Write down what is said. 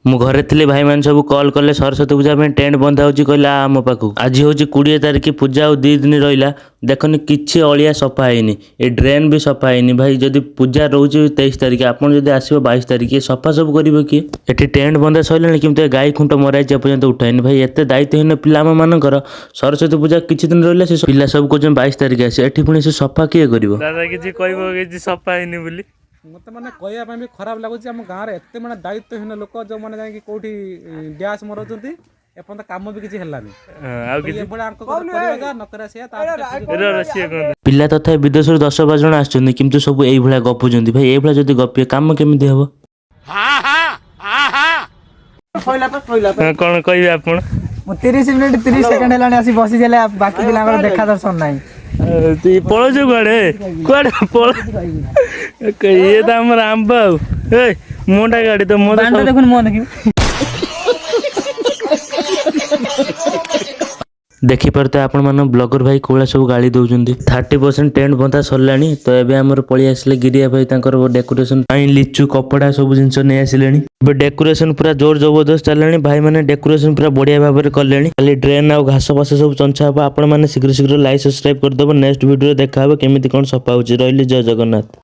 मु घरे थी भाई मैंने सब कॉल कले सरस्वती पूजा में टेंट बंधा हो कहला आम पाक आज हूँ 20 तारिख पूजा और 2 दिन रहा देखनी किसी अलिया सफा है ये ड्रेन भी सफा है भाई जदि पूजा रोचे 23 तारिख आपड़ जब आसो 22 तारिख ये सफा सब करेंगे किए ये टेंट बंधा सरला कि गाई खुंट मराई पर्यटन उठाएनि भाई एत दायित्वहीन पिला मानकर सरस्वती पूजा किसी दिन रहा से पिला सब कह 22 तारिख आसे एटी पुणी से सफा किए कर दादा किसी कह सफा है मत मैंने कहवाई भी खराब लगुच आम गाँव में एत मैंने दायित्वहीन लोक जो मैंने जाकि कौटी डैश मराउंट एपर्त कम भी किसी पिला तथा विदेश 10-12 जन आसुच्च किंतु सब ये गपुंट भाई ये जब गपे कम केमी हम कौन कह आप 30 मिनिट 30 सेकंड है बसी बाकी पिला देखा दर्शन ना पलौच कड़े कड़े पल ये तो आम आंब मोटा गाड़ी तो मो देखो मुह देखिए देखिपे आपण मान ब्लगर भाई कौला सब गाड़ी दौरान 30% टेंट बंधा सरला तो ये आम पलि आसिले गिरिया भाई डेकोरेशन लिचु कपड़ा सब जिन नहीं आसिले डेकोरेशन पूरा जोर जबरदस्त चलने भाई मैंने डेकोरेशन पूरा बढ़िया भाव में कले खाली ड्रेन आ घास फास सब चंचा हम आपण मैंने शीघ्र शीघ्र लाइक सब्सक्राइब करदेव नेक्स्ट वीडियो देखा केमी कौन सफा हो रही जय जगन्नाथ।